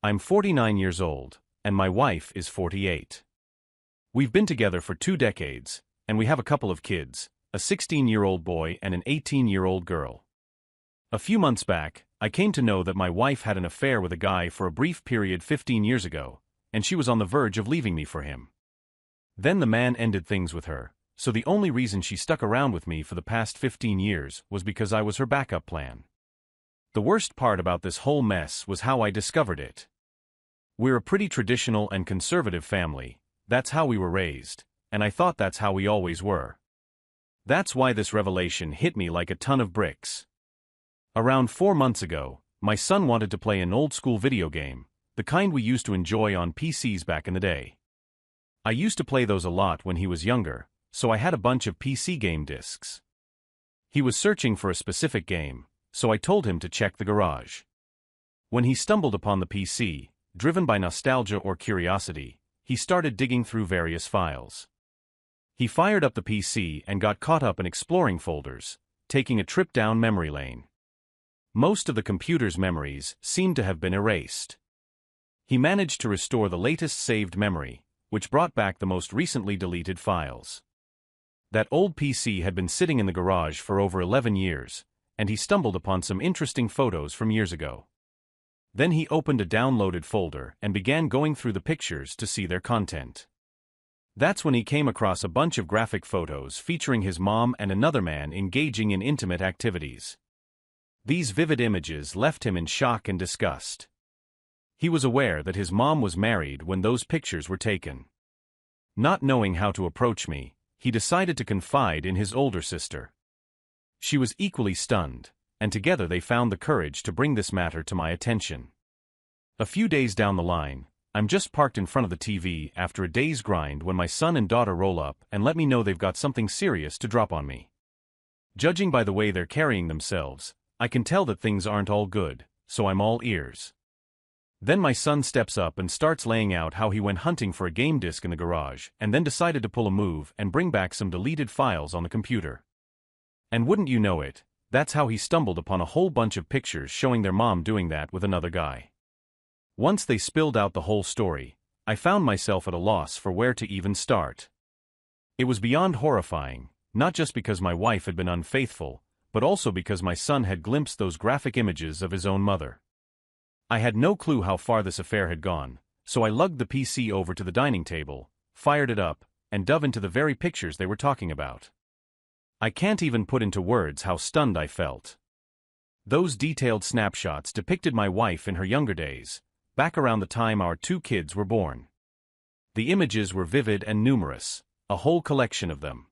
I'm 49 years old, and my wife is 48. We've been together for 2 decades, and we have a couple of kids, a 16-year-old boy and an 18-year-old girl. A few months back, I came to know that my wife had an affair with a guy for a brief period 15 years ago, and she was on the verge of leaving me for him. Then the man ended things with her, so the only reason she stuck around with me for the past 15 years was because I was her backup plan. The worst part about this whole mess was how I discovered it. We're a pretty traditional and conservative family, that's how we were raised, and I thought that's how we always were. That's why this revelation hit me like a ton of bricks. Around 4 months ago, my son wanted to play an old-school video game, the kind we used to enjoy on PCs back in the day. I used to play those a lot when he was younger, so I had a bunch of PC game discs. He was searching for a specific game, so I told him to check the garage. When he stumbled upon the PC, driven by nostalgia or curiosity, he started digging through various files. He fired up the PC and got caught up in exploring folders, taking a trip down memory lane. Most of the computer's memories seemed to have been erased. He managed to restore the latest saved memory, which brought back the most recently deleted files. That old PC had been sitting in the garage for over 11 years, and he stumbled upon some interesting photos from years ago. Then he opened a downloaded folder and began going through the pictures to see their content. That's when he came across a bunch of graphic photos featuring his mom and another man engaging in intimate activities. These vivid images left him in shock and disgust. He was aware that his mom was married when those pictures were taken. Not knowing how to approach me, he decided to confide in his older sister. She was equally stunned, and together they found the courage to bring this matter to my attention. A few days down the line, I'm just parked in front of the TV after a day's grind when my son and daughter roll up and let me know they've got something serious to drop on me. Judging by the way they're carrying themselves, I can tell that things aren't all good, so I'm all ears. Then my son steps up and starts laying out how he went hunting for a game disc in the garage and then decided to pull a move and bring back some deleted files on the computer. And wouldn't you know it, that's how he stumbled upon a whole bunch of pictures showing their mom doing that with another guy. Once they spilled out the whole story, I found myself at a loss for where to even start. It was beyond horrifying, not just because my wife had been unfaithful, but also because my son had glimpsed those graphic images of his own mother. I had no clue how far this affair had gone, so I lugged the PC over to the dining table, fired it up, and dove into the very pictures they were talking about. I can't even put into words how stunned I felt. Those detailed snapshots depicted my wife in her younger days, back around the time our 2 kids were born. The images were vivid and numerous, a whole collection of them.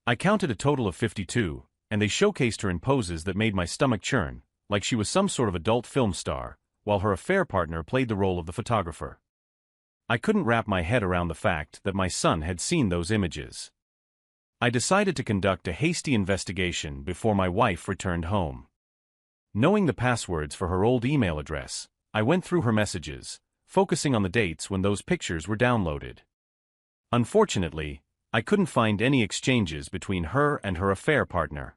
I counted a total of 52, and they showcased her in poses that made my stomach churn, like she was some sort of adult film star, while her affair partner played the role of the photographer. I couldn't wrap my head around the fact that my son had seen those images. I decided to conduct a hasty investigation before my wife returned home. Knowing the passwords for her old email address, I went through her messages, focusing on the dates when those pictures were downloaded. Unfortunately, I couldn't find any exchanges between her and her affair partner.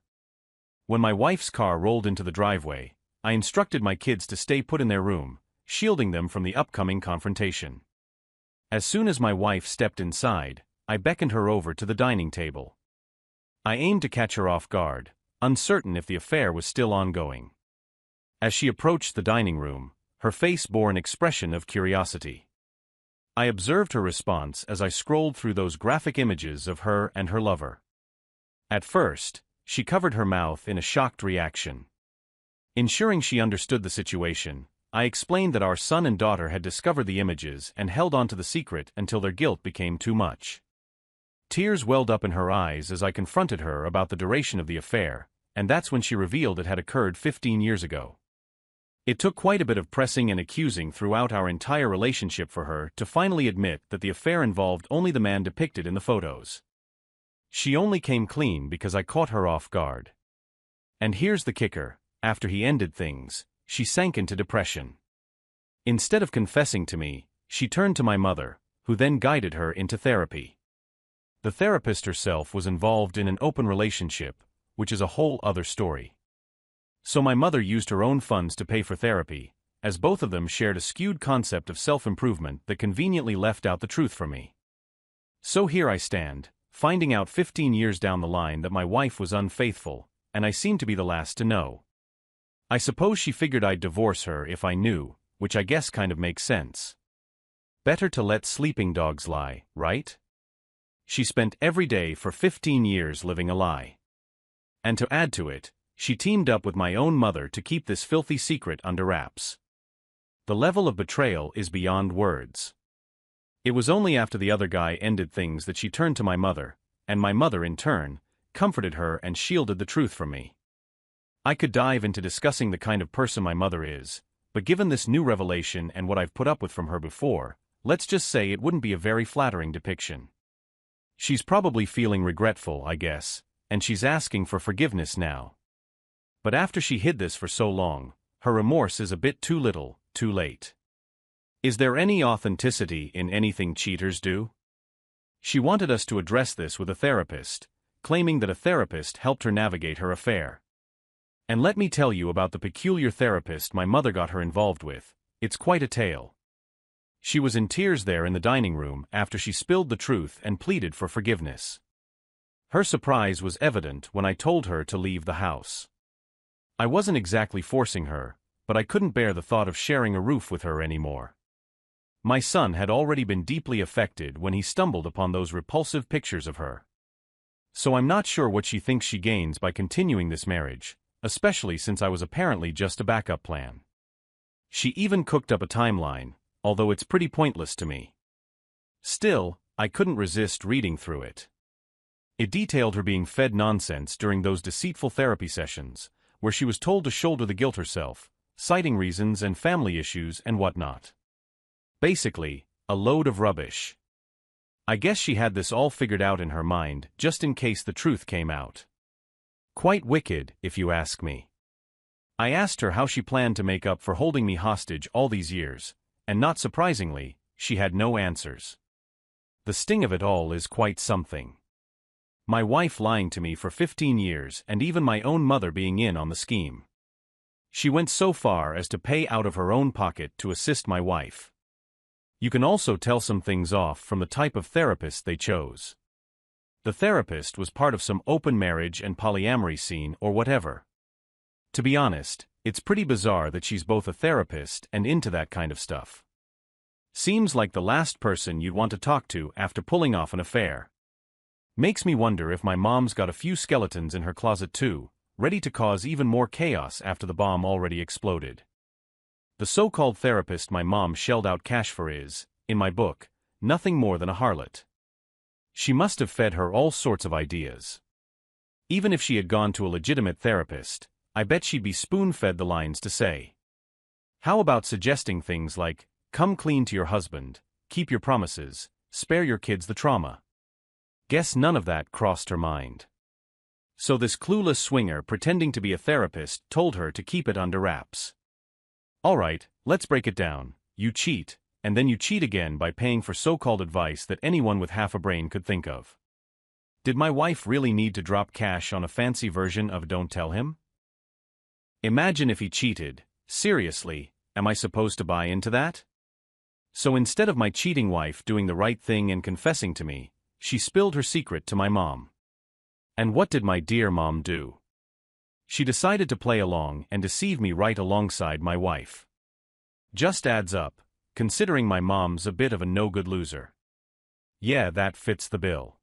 When my wife's car rolled into the driveway, I instructed my kids to stay put in their room, shielding them from the upcoming confrontation. As soon as my wife stepped inside, I beckoned her over to the dining table. I aimed to catch her off guard, uncertain if the affair was still ongoing. As she approached the dining room, her face bore an expression of curiosity. I observed her response as I scrolled through those graphic images of her and her lover. At first, she covered her mouth in a shocked reaction. Ensuring she understood the situation, I explained that our son and daughter had discovered the images and held on to the secret until their guilt became too much. Tears welled up in her eyes as I confronted her about the duration of the affair, and that's when she revealed it had occurred 15 years ago. It took quite a bit of pressing and accusing throughout our entire relationship for her to finally admit that the affair involved only the man depicted in the photos. She only came clean because I caught her off guard. And here's the kicker. After he ended things, she sank into depression. Instead of confessing to me, she turned to my mother, who then guided her into therapy. The therapist herself was involved in an open relationship, which is a whole other story. So my mother used her own funds to pay for therapy, as both of them shared a skewed concept of self-improvement that conveniently left out the truth from me. So here I stand, finding out 15 years down the line that my wife was unfaithful, and I seem to be the last to know. I suppose she figured I'd divorce her if I knew, which I guess kind of makes sense. Better to let sleeping dogs lie, right? She spent every day for 15 years living a lie. And to add to it, she teamed up with my own mother to keep this filthy secret under wraps. The level of betrayal is beyond words. It was only after the other guy ended things that she turned to my mother, and my mother, in turn, comforted her and shielded the truth from me. I could dive into discussing the kind of person my mother is, but given this new revelation and what I've put up with from her before, let's just say it wouldn't be a very flattering depiction. She's probably feeling regretful, I guess, and she's asking for forgiveness now. But after she hid this for so long, her remorse is a bit too little, too late. Is there any authenticity in anything cheaters do? She wanted us to address this with a therapist, claiming that a therapist helped her navigate her affair. And let me tell you about the peculiar therapist my mother got her involved with. It's quite a tale. She was in tears there in the dining room after she spilled the truth and pleaded for forgiveness. Her surprise was evident when I told her to leave the house. I wasn't exactly forcing her, but I couldn't bear the thought of sharing a roof with her anymore. My son had already been deeply affected when he stumbled upon those repulsive pictures of her. So I'm not sure what she thinks she gains by continuing this marriage, especially since I was apparently just a backup plan. She even cooked up a timeline, although it's pretty pointless to me. Still, I couldn't resist reading through it. It detailed her being fed nonsense during those deceitful therapy sessions, where she was told to shoulder the guilt herself, citing reasons and family issues and whatnot. Basically, a load of rubbish. I guess she had this all figured out in her mind, just in case the truth came out. Quite wicked, if you ask me. I asked her how she planned to make up for holding me hostage all these years, and not surprisingly, she had no answers. The sting of it all is quite something. My wife lying to me for 15 years and even my own mother being in on the scheme. She went so far as to pay out of her own pocket to assist my wife. You can also tell some things off from the type of therapist they chose. The therapist was part of some open marriage and polyamory scene or whatever. To be honest, it's pretty bizarre that she's both a therapist and into that kind of stuff. Seems like the last person you'd want to talk to after pulling off an affair. Makes me wonder if my mom's got a few skeletons in her closet too, ready to cause even more chaos after the bomb already exploded. The so-called therapist my mom shelled out cash for is, in my book, nothing more than a harlot. She must have fed her all sorts of ideas. Even if she had gone to a legitimate therapist, I bet she'd be spoon-fed the lines to say. How about suggesting things like, come clean to your husband, keep your promises, spare your kids the trauma? Guess none of that crossed her mind. So this clueless swinger pretending to be a therapist told her to keep it under wraps. Alright, let's break it down. You cheat, and then you cheat again by paying for so-called advice that anyone with half a brain could think of. Did my wife really need to drop cash on a fancy version of Don't Tell Him? Imagine if he cheated. Seriously, am I supposed to buy into that? So instead of my cheating wife doing the right thing and confessing to me, she spilled her secret to my mom. And what did my dear mom do? She decided to play along and deceive me right alongside my wife. Just adds up, considering my mom's a bit of a no-good loser. Yeah, that fits the bill.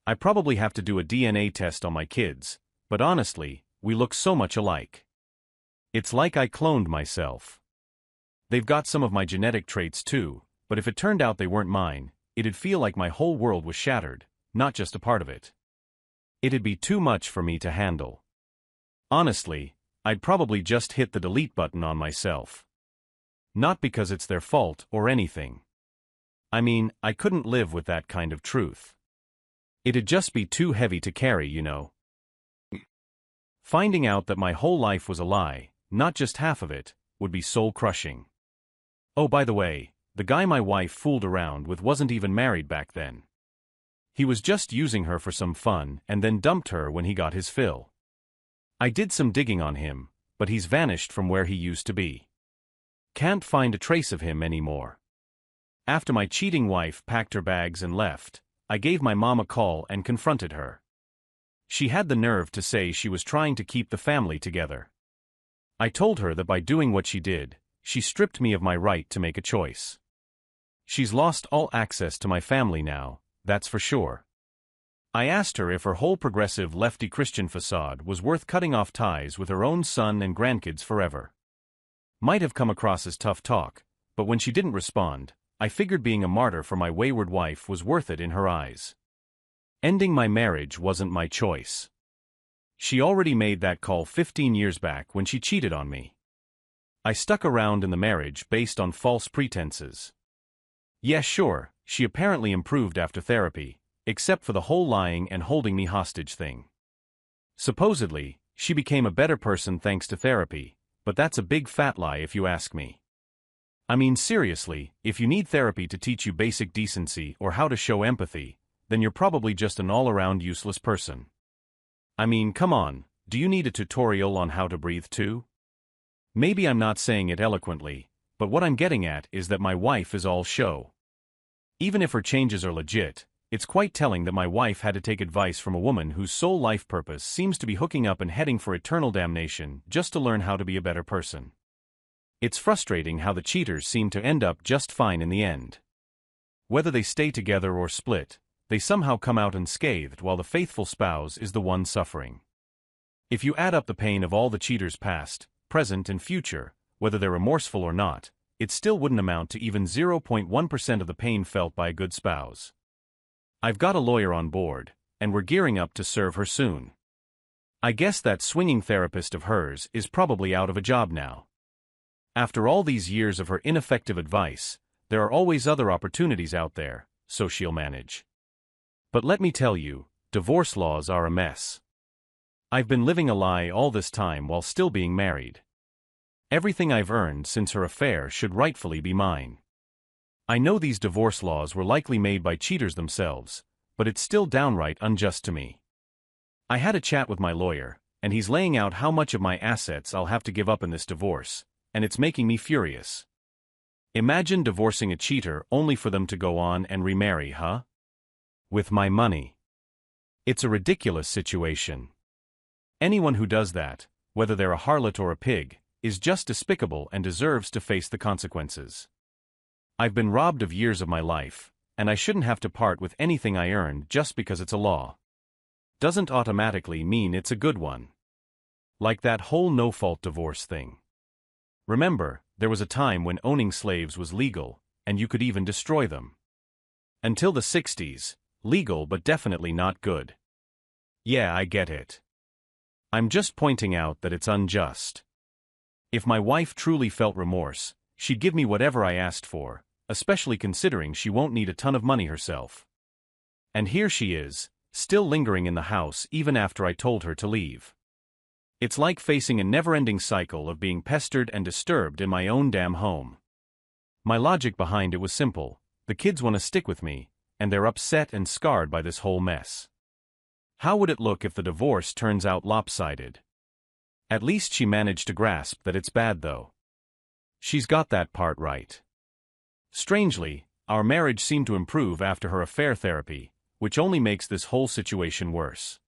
I probably have to do a DNA test on my kids, but honestly, we look so much alike. It's like I cloned myself. They've got some of my genetic traits too, but if it turned out they weren't mine, it'd feel like my whole world was shattered, not just a part of it. It'd be too much for me to handle. Honestly, I'd probably just hit the delete button on myself. Not because it's their fault or anything. I mean, I couldn't live with that kind of truth. It'd just be too heavy to carry, you know. Finding out that my whole life was a lie, not just half of it, would be soul-crushing. Oh, by the way, the guy my wife fooled around with wasn't even married back then. He was just using her for some fun and then dumped her when he got his fill. I did some digging on him, but he's vanished from where he used to be. Can't find a trace of him anymore. After my cheating wife packed her bags and left, I gave my mom a call and confronted her. She had the nerve to say she was trying to keep the family together. I told her that by doing what she did, she stripped me of my right to make a choice. She's lost all access to my family now, that's for sure. I asked her if her whole progressive lefty Christian facade was worth cutting off ties with her own son and grandkids forever. Might have come across as tough talk, but when she didn't respond, I figured being a martyr for my wayward wife was worth it in her eyes. Ending my marriage wasn't my choice. She already made that call 15 years back when she cheated on me. I stuck around in the marriage based on false pretenses. Yeah, sure, she apparently improved after therapy, except for the whole lying and holding me hostage thing. Supposedly, she became a better person thanks to therapy, but that's a big fat lie if you ask me. I mean seriously, if you need therapy to teach you basic decency or how to show empathy, then you're probably just an all-around useless person. I mean, come on, do you need a tutorial on how to breathe too? Maybe I'm not saying it eloquently, but what I'm getting at is that my wife is all show. Even if her changes are legit, it's quite telling that my wife had to take advice from a woman whose sole life purpose seems to be hooking up and heading for eternal damnation just to learn how to be a better person. It's frustrating how the cheaters seem to end up just fine in the end. Whether they stay together or split, they somehow come out unscathed while the faithful spouse is the one suffering. If you add up the pain of all the cheaters past, present and future, whether they're remorseful or not, it still wouldn't amount to even 0.1% of the pain felt by a good spouse. I've got a lawyer on board, and we're gearing up to serve her soon. I guess that swinging therapist of hers is probably out of a job now. After all these years of her ineffective advice, there are always other opportunities out there, so she'll manage. But let me tell you, divorce laws are a mess. I've been living a lie all this time while still being married. Everything I've earned since her affair should rightfully be mine. I know these divorce laws were likely made by cheaters themselves, but it's still downright unjust to me. I had a chat with my lawyer, and he's laying out how much of my assets I'll have to give up in this divorce, and it's making me furious. Imagine divorcing a cheater only for them to go on and remarry, huh? With my money. It's a ridiculous situation. Anyone who does that, whether they're a harlot or a pig, is just despicable and deserves to face the consequences. I've been robbed of years of my life, and I shouldn't have to part with anything I earned just because it's a law. Doesn't automatically mean it's a good one. Like that whole no-fault divorce thing. Remember, there was a time when owning slaves was legal, and you could even destroy them. Until the 60s, legal but definitely not good. Yeah, I get it. I'm just pointing out that it's unjust. If my wife truly felt remorse, she'd give me whatever I asked for, especially considering she won't need a ton of money herself. And here she is, still lingering in the house even after I told her to leave. It's like facing a never-ending cycle of being pestered and disturbed in my own damn home. My logic behind it was simple: the kids want to stick with me, and they're upset and scarred by this whole mess. How would it look if the divorce turns out lopsided? At least she managed to grasp that it's bad though. She's got that part right. Strangely, our marriage seemed to improve after her affair therapy, which only makes this whole situation worse.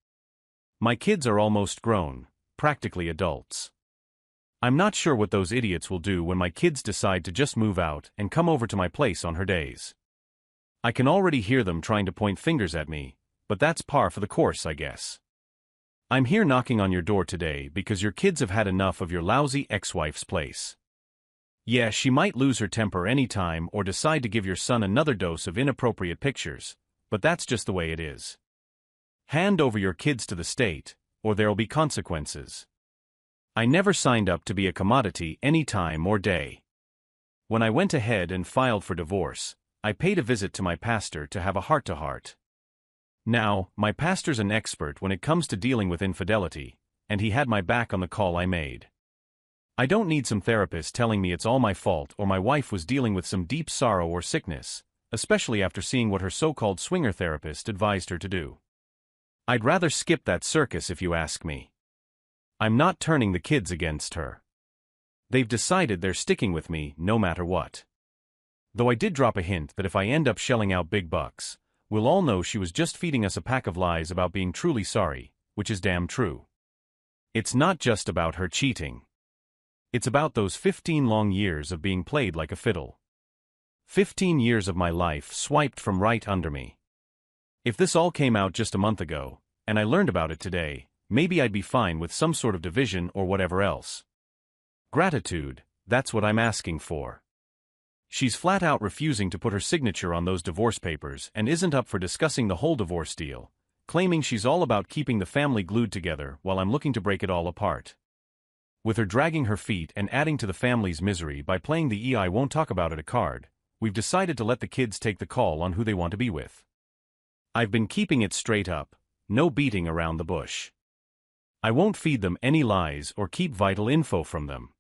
My kids are almost grown, practically adults. I'm not sure what those idiots will do when my kids decide to just move out and come over to my place on her days. I can already hear them trying to point fingers at me, but that's par for the course, I guess. I'm here knocking on your door today because your kids have had enough of your lousy ex-wife's place. Yeah, she might lose her temper any time or decide to give your son another dose of inappropriate pictures, but that's just the way it is. Hand over your kids to the state, or there'll be consequences. I never signed up to be a commodity any time or day. When I went ahead and filed for divorce, I paid a visit to my pastor to have a heart-to-heart. Now, my pastor's an expert when it comes to dealing with infidelity, and he had my back on the call I made. I don't need some therapist telling me it's all my fault or my wife was dealing with some deep sorrow or sickness, especially after seeing what her so-called swinger therapist advised her to do. I'd rather skip that circus if you ask me. I'm not turning the kids against her. They've decided they're sticking with me no matter what. Though I did drop a hint that if I end up shelling out big bucks, we'll all know she was just feeding us a pack of lies about being truly sorry, which is damn true. It's not just about her cheating. It's about those 15 long years of being played like a fiddle. 15 years of my life swiped from right under me. If this all came out just a month ago, and I learned about it today, maybe I'd be fine with some sort of division or whatever else. Gratitude, that's what I'm asking for. She's flat out refusing to put her signature on those divorce papers and isn't up for discussing the whole divorce deal, claiming she's all about keeping the family glued together while I'm looking to break it all apart. With her dragging her feet and adding to the family's misery by playing the "I won't talk about it" a card, we've decided to let the kids take the call on who they want to be with. I've been keeping it straight up, no beating around the bush. I won't feed them any lies or keep vital info from them.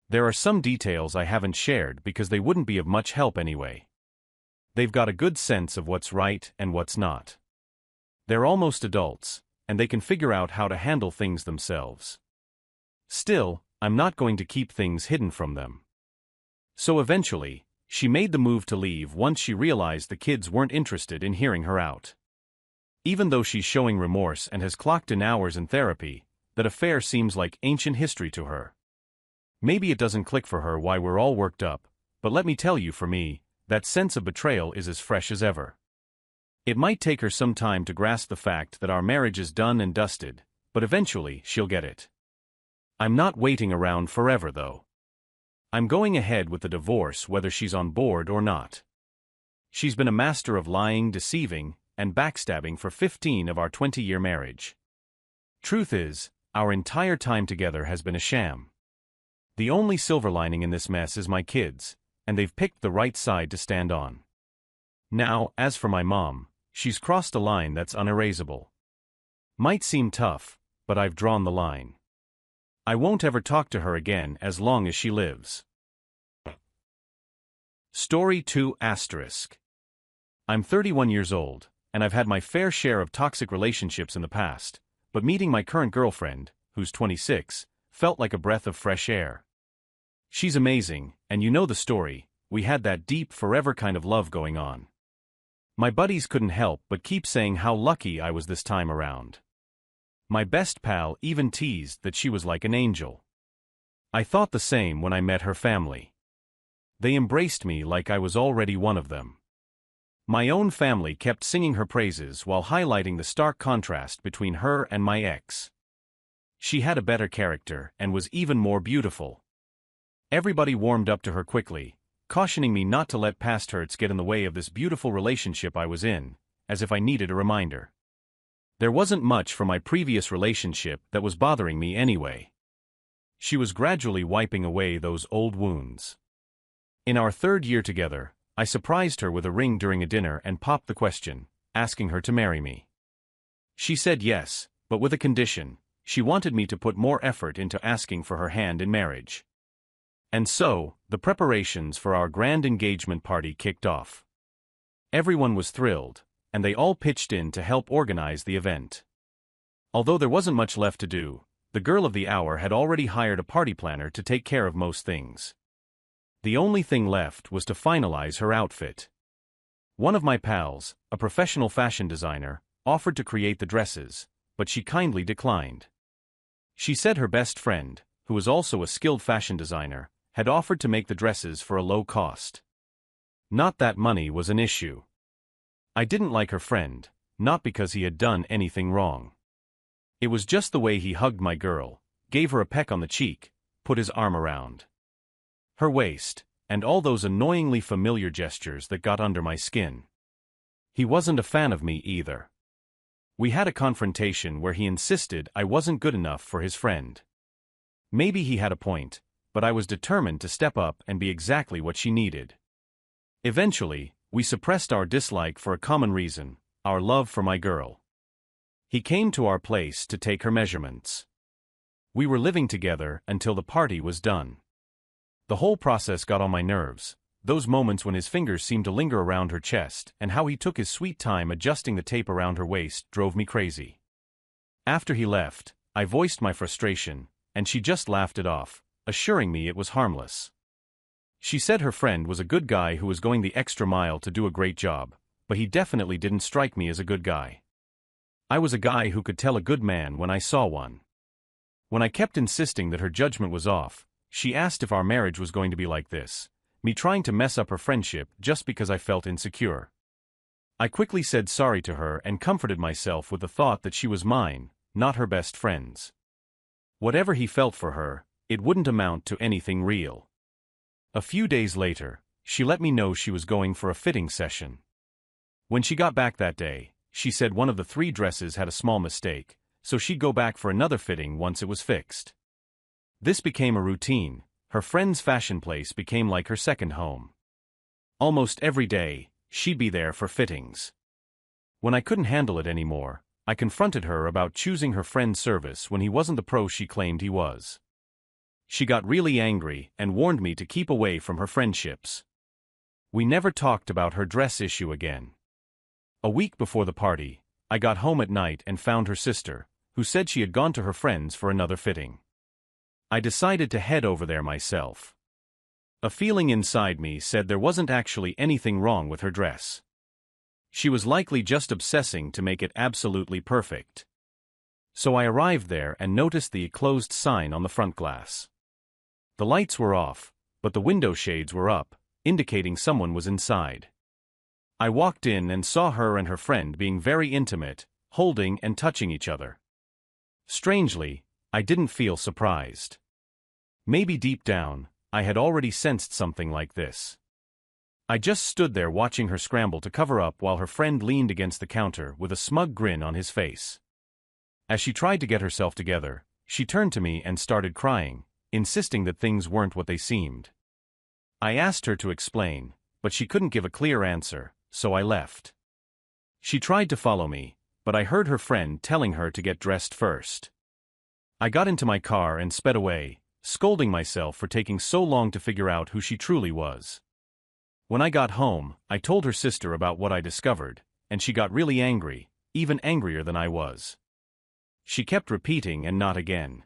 There are some details I haven't shared because they wouldn't be of much help anyway. They've got a good sense of what's right and what's not. They're almost adults, and they can figure out how to handle things themselves. Still, I'm not going to keep things hidden from them. So eventually, she made the move to leave once she realized the kids weren't interested in hearing her out. Even though she's showing remorse and has clocked in hours in therapy, that affair seems like ancient history to her. Maybe it doesn't click for her why we're all worked up, but let me tell you, for me, that sense of betrayal is as fresh as ever. It might take her some time to grasp the fact that our marriage is done and dusted, but eventually she'll get it. I'm not waiting around forever though. I'm going ahead with the divorce whether she's on board or not. She's been a master of lying, deceiving, and backstabbing for 15 of our 20-year marriage. Truth is, our entire time together has been a sham. The only silver lining in this mess is my kids, and they've picked the right side to stand on. Now, as for my mom, she's crossed a line that's unerasable. Might seem tough, but I've drawn the line. I won't ever talk to her again as long as she lives. Story 2 *. I'm 31 years old, and I've had my fair share of toxic relationships in the past, but meeting my current girlfriend, who's 26, felt like a breath of fresh air. She's amazing, and you know the story, we had that deep, forever kind of love going on. My buddies couldn't help but keep saying how lucky I was this time around. My best pal even teased that she was like an angel. I thought the same when I met her family. They embraced me like I was already one of them. My own family kept singing her praises while highlighting the stark contrast between her and my ex. She had a better character and was even more beautiful. Everybody warmed up to her quickly, cautioning me not to let past hurts get in the way of this beautiful relationship I was in, as if I needed a reminder. There wasn't much from my previous relationship that was bothering me anyway. She was gradually wiping away those old wounds. In our 3rd year together, I surprised her with a ring during a dinner and popped the question, asking her to marry me. She said yes, but with a condition. She wanted me to put more effort into asking for her hand in marriage. And so, the preparations for our grand engagement party kicked off. Everyone was thrilled, and they all pitched in to help organize the event. Although there wasn't much left to do, the girl of the hour had already hired a party planner to take care of most things. The only thing left was to finalize her outfit. One of my pals, a professional fashion designer, offered to create the dresses, but she kindly declined. She said her best friend, who was also a skilled fashion designer, had offered to make the dresses for a low cost. Not that money was an issue. I didn't like her friend, not because he had done anything wrong. It was just the way he hugged my girl, gave her a peck on the cheek, put his arm around her waist, and all those annoyingly familiar gestures that got under my skin. He wasn't a fan of me either. We had a confrontation where he insisted I wasn't good enough for his friend. Maybe he had a point, but I was determined to step up and be exactly what she needed. Eventually, we suppressed our dislike for a common reason, our love for my girl. He came to our place to take her measurements. We were living together until the party was done. The whole process got on my nerves, those moments when his fingers seemed to linger around her chest and how he took his sweet time adjusting the tape around her waist drove me crazy. After he left, I voiced my frustration, and she just laughed it off, assuring me it was harmless. She said her friend was a good guy who was going the extra mile to do a great job, but he definitely didn't strike me as a good guy. I was a guy who could tell a good man when I saw one. When I kept insisting that her judgment was off, she asked if our marriage was going to be like this, me trying to mess up her friendship just because I felt insecure. I quickly said sorry to her and comforted myself with the thought that she was mine, not her best friend's. Whatever he felt for her, it wouldn't amount to anything real. A few days later, she let me know she was going for a fitting session. When she got back that day, she said one of the 3 dresses had a small mistake, so she'd go back for another fitting once it was fixed. This became a routine. Her friend's fashion place became like her second home. Almost every day, she'd be there for fittings. When I couldn't handle it anymore, I confronted her about choosing her friend's service when he wasn't the pro she claimed he was. She got really angry and warned me to keep away from her friendships. We never talked about her dress issue again. A week before the party, I got home at night and found her sister, who said she had gone to her friend's for another fitting. I decided to head over there myself. A feeling inside me said there wasn't actually anything wrong with her dress. She was likely just obsessing to make it absolutely perfect. So I arrived there and noticed the closed sign on the front glass. The lights were off, but the window shades were up, indicating someone was inside. I walked in and saw her and her friend being very intimate, holding and touching each other. Strangely, I didn't feel surprised. Maybe deep down, I had already sensed something like this. I just stood there watching her scramble to cover up while her friend leaned against the counter with a smug grin on his face. As she tried to get herself together, she turned to me and started crying, insisting that things weren't what they seemed. I asked her to explain, but she couldn't give a clear answer, so I left. She tried to follow me, but I heard her friend telling her to get dressed first. I got into my car and sped away, scolding myself for taking so long to figure out who she truly was. When I got home, I told her sister about what I discovered, and she got really angry, even angrier than I was. She kept repeating and not again.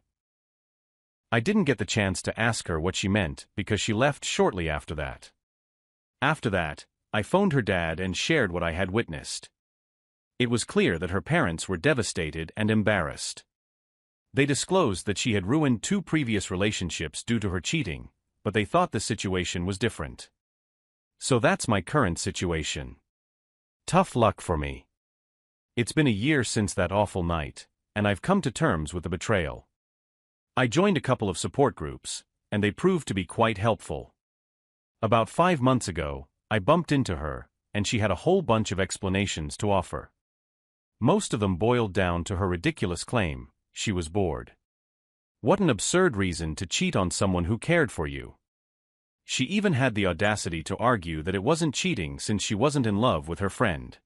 I didn't get the chance to ask her what she meant because she left shortly after that. After that, I phoned her dad and shared what I had witnessed. It was clear that her parents were devastated and embarrassed. They disclosed that she had ruined 2 previous relationships due to her cheating, but they thought the situation was different. So that's my current situation. Tough luck for me. It's been a year since that awful night, and I've come to terms with the betrayal. I joined a couple of support groups, and they proved to be quite helpful. About 5 months ago, I bumped into her, and she had a whole bunch of explanations to offer. Most of them boiled down to her ridiculous claim: she was bored. What an absurd reason to cheat on someone who cared for you. She even had the audacity to argue that it wasn't cheating since she wasn't in love with her friend.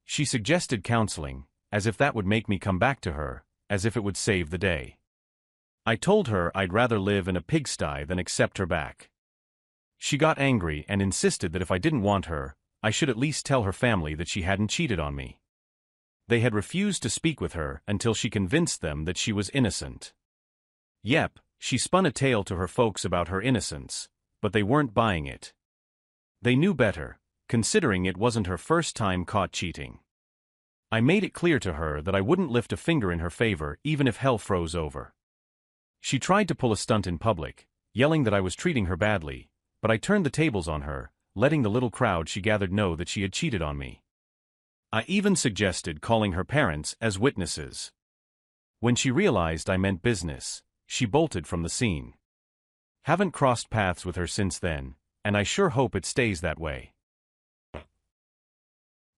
She suggested counseling, as if that would make me come back to her, as if it would save the day. I told her I'd rather live in a pigsty than accept her back. She got angry and insisted that if I didn't want her, I should at least tell her family that she hadn't cheated on me. They had refused to speak with her until she convinced them that she was innocent. Yep, she spun a tale to her folks about her innocence, but they weren't buying it. They knew better, considering it wasn't her first time caught cheating. I made it clear to her that I wouldn't lift a finger in her favor even if hell froze over. She tried to pull a stunt in public, yelling that I was treating her badly, but I turned the tables on her, letting the little crowd she gathered know that she had cheated on me. I even suggested calling her parents as witnesses. When she realized I meant business, she bolted from the scene. Haven't crossed paths with her since then, and I sure hope it stays that way.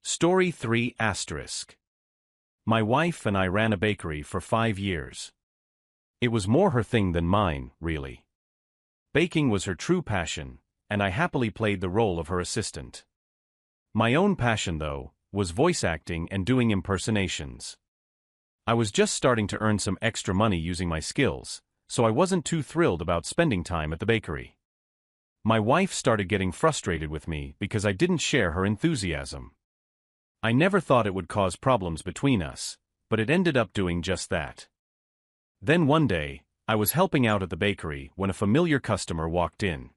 Story 3 *. My wife and I ran a bakery for 5 years. It was more her thing than mine, really. Baking was her true passion, and I happily played the role of her assistant. My own passion, though, was voice acting and doing impersonations. I was just starting to earn some extra money using my skills, so I wasn't too thrilled about spending time at the bakery. My wife started getting frustrated with me because I didn't share her enthusiasm. I never thought it would cause problems between us, but it ended up doing just that. Then one day, I was helping out at the bakery when a familiar customer walked in.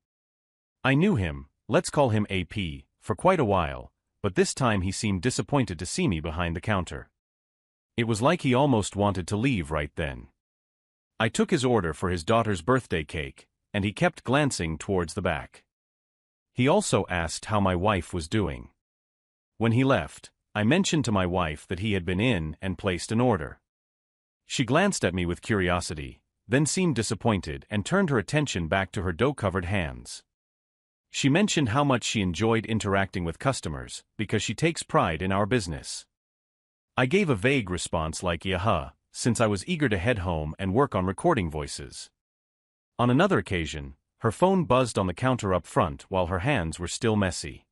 I knew him, let's call him AP, for quite a while, but this time he seemed disappointed to see me behind the counter. It was like he almost wanted to leave right then. I took his order for his daughter's birthday cake, and he kept glancing towards the back. He also asked how my wife was doing. When he left, I mentioned to my wife that he had been in and placed an order. She glanced at me with curiosity, then seemed disappointed and turned her attention back to her dough-covered hands. She mentioned how much she enjoyed interacting with customers because she takes pride in our business. I gave a vague response like "yeah," since I was eager to head home and work on recording voices. On another occasion, her phone buzzed on the counter up front while her hands were still messy.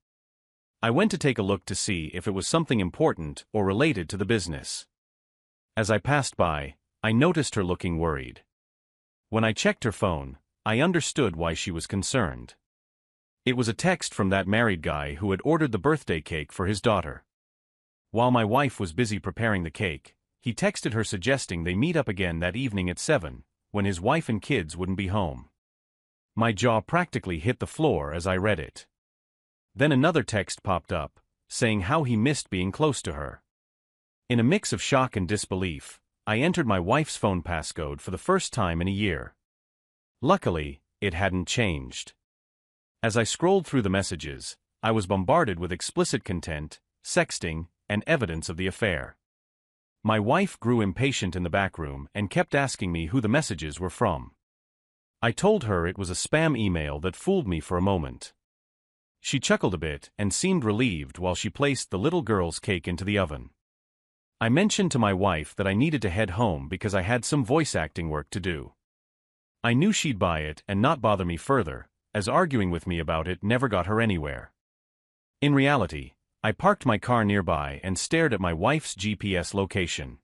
I went to take a look to see if it was something important or related to the business. As I passed by, I noticed her looking worried. When I checked her phone, I understood why she was concerned. It was a text from that married guy who had ordered the birthday cake for his daughter. While my wife was busy preparing the cake, he texted her suggesting they meet up again that evening at 7, when his wife and kids wouldn't be home. My jaw practically hit the floor as I read it. Then another text popped up, saying how he missed being close to her. In a mix of shock and disbelief, I entered my wife's phone passcode for the first time in a year. Luckily, it hadn't changed. As I scrolled through the messages, I was bombarded with explicit content, sexting, and evidence of the affair. My wife grew impatient in the back room and kept asking me who the messages were from. I told her it was a spam email that fooled me for a moment. She chuckled a bit and seemed relieved while she placed the little girl's cake into the oven. I mentioned to my wife that I needed to head home because I had some voice acting work to do. I knew she'd buy it and not bother me further, as arguing with me about it never got her anywhere. In reality, I parked my car nearby and stared at my wife's GPS location.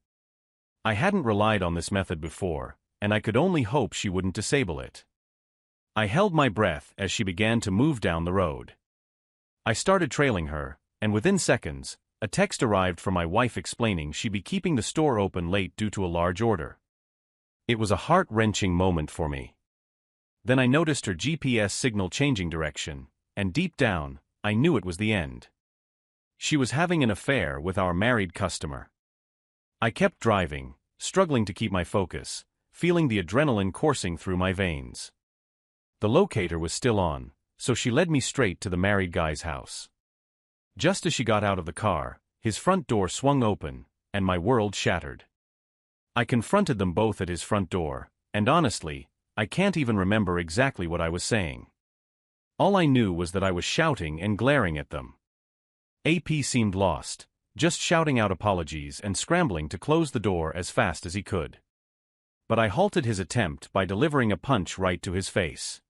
I hadn't relied on this method before, and I could only hope she wouldn't disable it. I held my breath as she began to move down the road. I started trailing her, and within seconds, a text arrived from my wife explaining she'd be keeping the store open late due to a large order. It was a heart-wrenching moment for me. Then I noticed her GPS signal changing direction, and deep down, I knew it was the end. She was having an affair with our married customer. I kept driving, struggling to keep my focus, feeling the adrenaline coursing through my veins. The locator was still on, so she led me straight to the married guy's house. Just as she got out of the car, his front door swung open, and my world shattered. I confronted them both at his front door, and honestly, I can't even remember exactly what I was saying. All I knew was that I was shouting and glaring at them. AP seemed lost, just shouting out apologies and scrambling to close the door as fast as he could. But I halted his attempt by delivering a punch right to his face.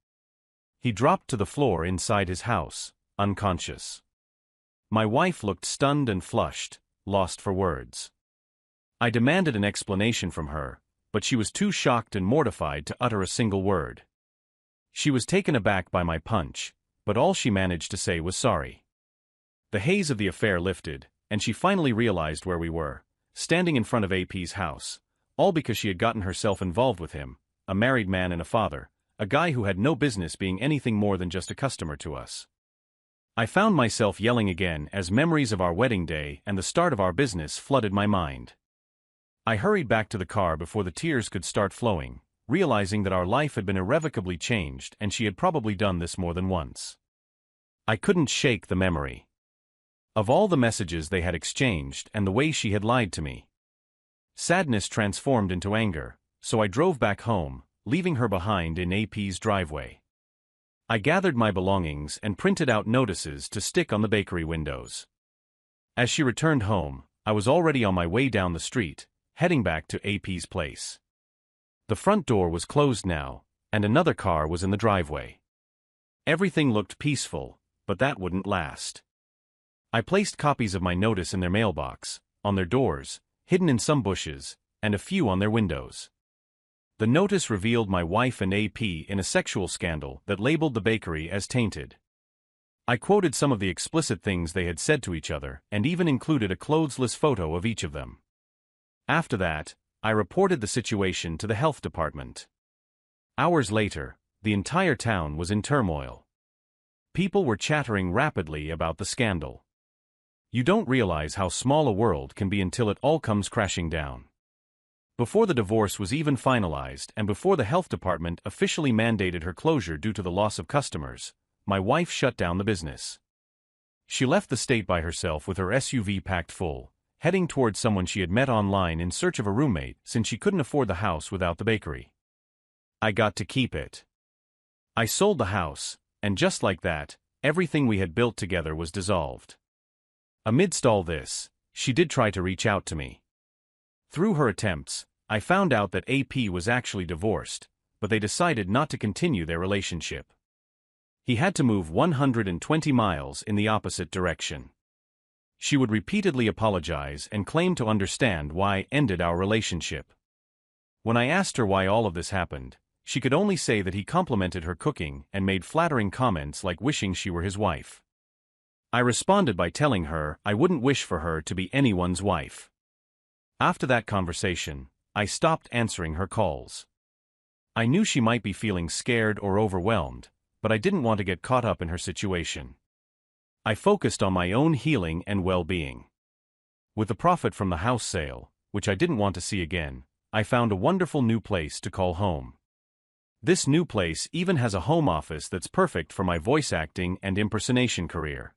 He dropped to the floor inside his house, unconscious. My wife looked stunned and flushed, lost for words. I demanded an explanation from her, but she was too shocked and mortified to utter a single word. She was taken aback by my punch, but all she managed to say was sorry. The haze of the affair lifted, and she finally realized where we were, standing in front of AP's house, all because she had gotten herself involved with him, a married man and a father, a guy who had no business being anything more than just a customer to us. I found myself yelling again as memories of our wedding day and the start of our business flooded my mind. I hurried back to the car before the tears could start flowing, realizing that our life had been irrevocably changed and she had probably done this more than once. I couldn't shake the memory of all the messages they had exchanged and the way she had lied to me. Sadness transformed into anger, so I drove back home, leaving her behind in AP's driveway. I gathered my belongings and printed out notices to stick on the bakery windows. As she returned home, I was already on my way down the street, heading back to AP's place. The front door was closed now, and another car was in the driveway. Everything looked peaceful, but that wouldn't last. I placed copies of my notice in their mailbox, on their doors, hidden in some bushes, and a few on their windows. The notice revealed my wife and AP in a sexual scandal that labeled the bakery as tainted. I quoted some of the explicit things they had said to each other and even included a clothesless photo of each of them. After that, I reported the situation to the health department. Hours later, the entire town was in turmoil. People were chattering rapidly about the scandal. You don't realize how small a world can be until it all comes crashing down. Before the divorce was even finalized and before the health department officially mandated her closure due to the loss of customers, my wife shut down the business. She left the state by herself with her SUV packed full, heading towards someone she had met online in search of a roommate since she couldn't afford the house without the bakery. I got to keep it. I sold the house, and just like that, everything we had built together was dissolved. Amidst all this, she did try to reach out to me. Through her attempts, I found out that AP was actually divorced, but they decided not to continue their relationship. He had to move 120 miles in the opposite direction. She would repeatedly apologize and claim to understand why I ended our relationship. When I asked her why all of this happened, she could only say that he complimented her cooking and made flattering comments like wishing she were his wife. I responded by telling her I wouldn't wish for her to be anyone's wife. After that conversation, I stopped answering her calls. I knew she might be feeling scared or overwhelmed, but I didn't want to get caught up in her situation. I focused on my own healing and well-being. With the profit from the house sale, which I didn't want to see again, I found a wonderful new place to call home. This new place even has a home office that's perfect for my voice acting and impersonation career.